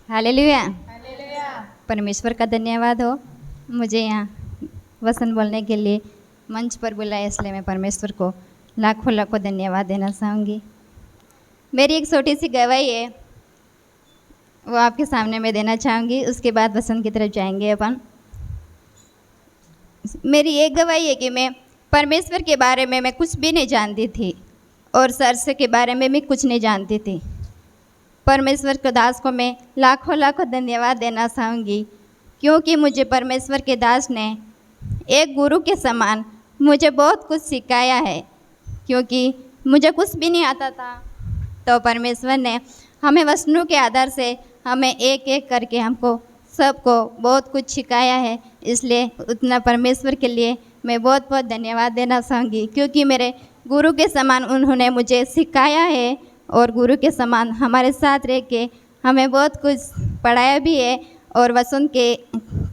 Hallelujah. परमेश्वर का धन्यवाद हो मुझे यहाँ वचन बोलने के लिए मंच पर बुलाया, इसलिए मैं परमेश्वर को लाखों लाखों धन्यवाद देना चाहूँगी। मेरी एक छोटी सी गवाही है, वो आपके सामने मैं देना चाहूँगी, उसके बाद वचन की तरफ जाएंगे अपन। मेरी एक गवाही है कि मैं परमेश्वर के बारे में मैं कुछ भी नहीं जानती थी और चर्च के बारे में भी कुछ नहीं जानती थी। परमेश्वर के दास को मैं लाखों लाखों धन्यवाद देना चाहूँगी, क्योंकि मुझे परमेश्वर के दास ने एक गुरु के समान मुझे बहुत कुछ सिखाया है। क्योंकि मुझे कुछ भी नहीं आता था, तो परमेश्वर ने हमें वचनों के आधार से हमें एक एक करके हमको सबको बहुत कुछ सिखाया है। इसलिए उतना परमेश्वर के लिए मैं बहुत बहुत धन्यवाद देना चाहूँगी, क्योंकि मेरे गुरु के समान उन्होंने मुझे सिखाया है और गुरु के समान हमारे साथ रह के हमें बहुत कुछ पढ़ाया भी है। और वचन के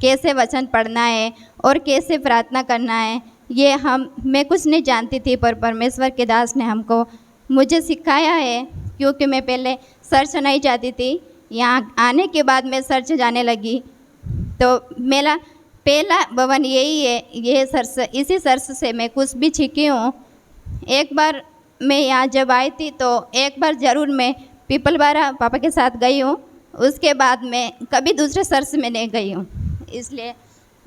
कैसे वचन पढ़ना है और कैसे प्रार्थना करना है, ये मैं कुछ नहीं जानती थी, पर परमेश्वर के दास ने मुझे सिखाया है। क्योंकि मैं पहले चर्च नहीं जाती थी, यहाँ आने के बाद मैं चर्च जाने लगी। तो मेरा पहला भवन यही है, ये चर्च, इसी चर्च से मैं कुछ भी सीखी हूँ। एक बार मैं यहाँ जब आई थी तो एक बार ज़रूर मैं पीपलबारा पापा के साथ गई हूँ, उसके बाद मैं कभी दूसरे चर्च में नहीं गई हूँ। इसलिए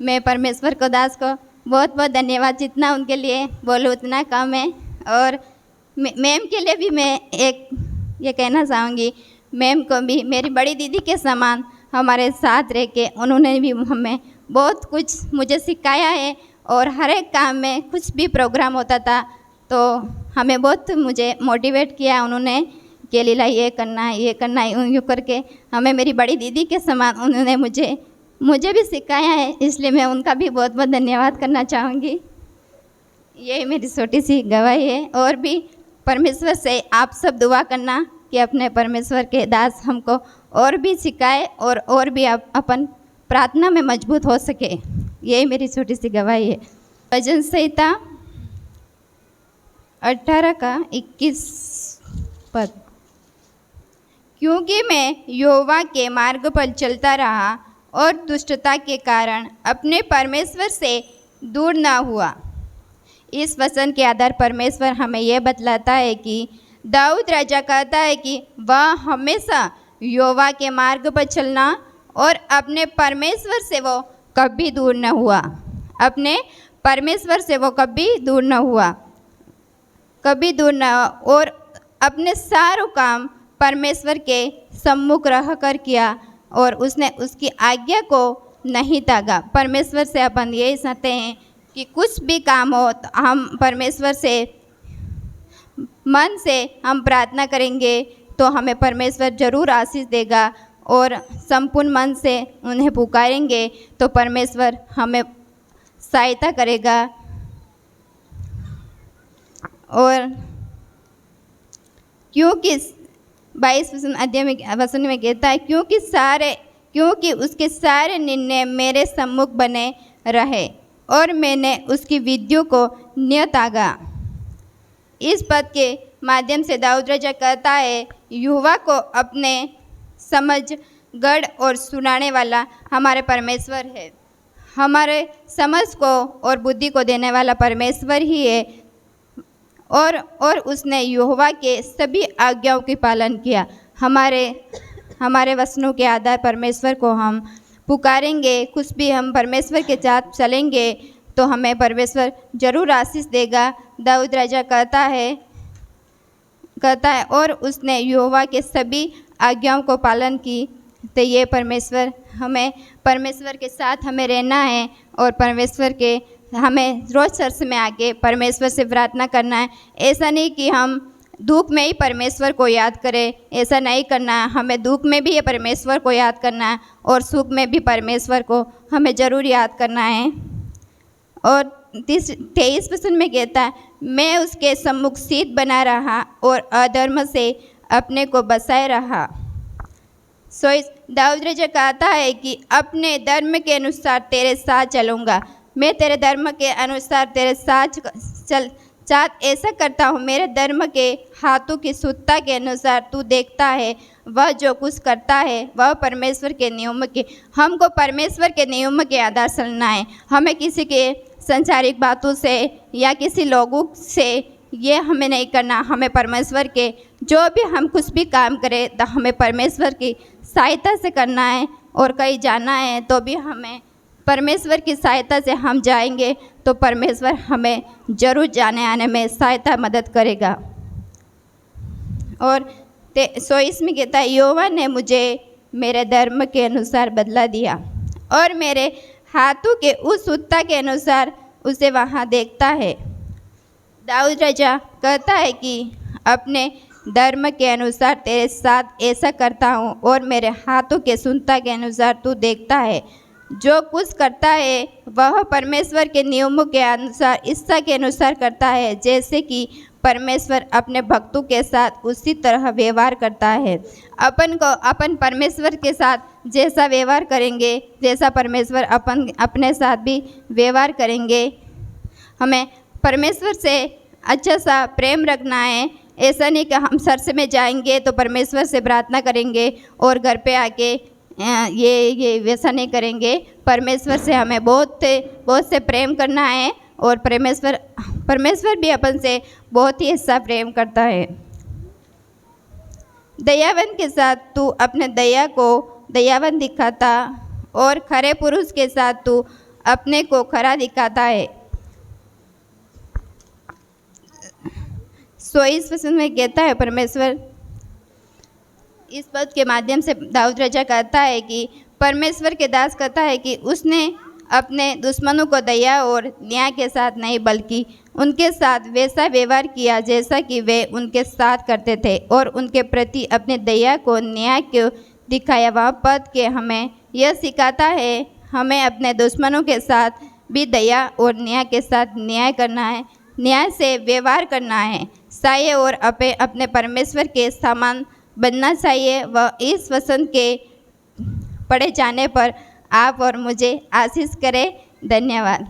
मैं परमेश्वर को दास को बहुत बहुत धन्यवाद, जितना उनके लिए बोलूँ उतना कम है। और मैम के लिए भी मैं एक ये कहना चाहूँगी, मैम को भी मेरी बड़ी दीदी के समान हमारे साथ रह के उन्होंने भी हमें बहुत कुछ मुझे सिखाया है। और हर एक काम में कुछ भी प्रोग्राम होता था तो हमें बहुत मुझे मोटिवेट किया उन्होंने कि लीला ये करना है, ये करना है, यूँ करके हमें मेरी बड़ी दीदी के समान उन्होंने मुझे भी सिखाया है। इसलिए मैं उनका भी बहुत बहुत धन्यवाद करना चाहूँगी। यही मेरी छोटी सी गवाही है। और भी परमेश्वर से आप सब दुआ करना कि अपने परमेश्वर के दास हमको और भी सिखाए और भी अपन प्रार्थना में मजबूत हो सके। यही मेरी छोटी सी गवाही है। भजन संहिता 18 का 21 पद। क्योंकि मैं यहोवा के मार्ग पर चलता रहा और दुष्टता के कारण अपने परमेश्वर से दूर ना हुआ। इस वचन के आधार परमेश्वर हमें यह बतलाता है कि दाऊद राजा कहता है कि वह हमेशा यहोवा के मार्ग पर चलना और अपने परमेश्वर से वो कभी दूर न हुआ। अपने परमेश्वर से वो कभी दूर न हुआ, कभी दूर न, और अपने सारों काम परमेश्वर के सम्मुख रह कर किया और उसने उसकी आज्ञा को नहीं त्यागा। परमेश्वर से अपन यही चाहते हैं कि कुछ भी काम हो तो हम परमेश्वर से मन से हम प्रार्थना करेंगे तो हमें परमेश्वर ज़रूर आशीष देगा। और संपूर्ण मन से उन्हें पुकारेंगे तो परमेश्वर हमें सहायता करेगा। और क्योंकि 22 अध्याय में वचन में कहता है, क्योंकि उसके सारे निर्णय मेरे सम्मुख बने रहे और मैंने उसकी विधियों को नियत त्यागा। इस पद के माध्यम से दाऊद राजा कहता है, यहोवा को अपने समझ गढ़ और सुनाने वाला हमारे परमेश्वर है। हमारे समझ को और बुद्धि को देने वाला परमेश्वर ही है। और उसने यहोवा के सभी आज्ञाओं की पालन किया। हमारे वचनों के आधार परमेश्वर को हम पुकारेंगे, कुछ भी हम परमेश्वर के साथ चलेंगे तो हमें परमेश्वर ज़रूर आशीष देगा। दाऊद राजा कहता है और उसने यहोवा के सभी आज्ञाओं को पालन की। तो ये हमें परमेश्वर के साथ हमें रहना है और हमें रोज़ चर्च में आके परमेश्वर से प्रार्थना करना है। ऐसा नहीं कि हम दुख में ही परमेश्वर को याद करें, ऐसा नहीं करना है। हमें दुख में भी ये परमेश्वर को याद करना है और सुख में भी परमेश्वर को हमें ज़रूर याद करना है। और 23 में कहता है, मैं उसके सम्मुख शीत बना रहा और अधर्म से अपने को बचाए रहा। दाऊद राजा कहता है कि अपने धर्म के अनुसार तेरे साथ चलूँगा। मैं तेरे धर्म के अनुसार तेरे साथ ऐसा करता हूँ। मेरे धर्म के हाथों की शुद्धता के अनुसार तू देखता है वह जो कुछ करता है वह परमेश्वर के नियम के, हमको परमेश्वर के नियम के आधार चलना है। हमें किसी के संसारिक बातों से या किसी लोगों से ये हमें नहीं करना। हमें परमेश्वर के जो भी हम कुछ भी काम करें तो हमें परमेश्वर की सहायता से करना है। और कहीं जाना है तो भी हमें परमेश्वर की सहायता से हम जाएंगे तो परमेश्वर हमें ज़रूर जाने आने में सहायता मदद करेगा। और 26 में कहता है, यहोवा ने मुझे मेरे धर्म के अनुसार बदला दिया और मेरे हाथों के उस उत्साह के अनुसार उसे वहाँ देखता है। दाऊद राजा कहता है कि अपने धर्म के अनुसार तेरे साथ ऐसा करता हूँ और मेरे हाथों के सुनता के अनुसार तू देखता है। जो कुछ करता है वह परमेश्वर के नियमों के अनुसार, इच्छा के अनुसार करता है, जैसे कि परमेश्वर अपने भक्तों के साथ उसी तरह व्यवहार करता है। अपन परमेश्वर के साथ जैसा व्यवहार करेंगे जैसा परमेश्वर अपने साथ भी व्यवहार करेंगे। हमें परमेश्वर से अच्छा सा प्रेम रखना है। ऐसा नहीं कि हम चर्च में जाएंगे तो परमेश्वर से प्रार्थना करेंगे और घर पे आके ये वैसा नहीं करेंगे। परमेश्वर से हमें बहुत से प्रेम करना है और परमेश्वर भी अपन से बहुत ही ऐसा प्रेम करता है। दयावान के साथ तू अपने दया को दयावान दिखाता और खरे पुरुष के साथ तू अपने को खरा दिखाता है। 26 में कहता है परमेश्वर, इस पद के माध्यम से दाऊद राजा कहता है कि परमेश्वर के दास कहता है कि उसने अपने दुश्मनों को दया और न्याय के साथ नहीं बल्कि उनके साथ वैसा व्यवहार किया जैसा कि वे उनके साथ करते थे और उनके प्रति अपने दया को न्याय को दिखाया। वह पद के हमें यह सिखाता है हमें अपने दुश्मनों के साथ भी दया और न्याय के साथ न्याय करना है, न्याय से व्यवहार करना है, चाहिए और अपने परमेश्वर के समान बनना चाहिए। वह इस वचन के पढ़े जाने पर आप और मुझे आशीष करें। धन्यवाद।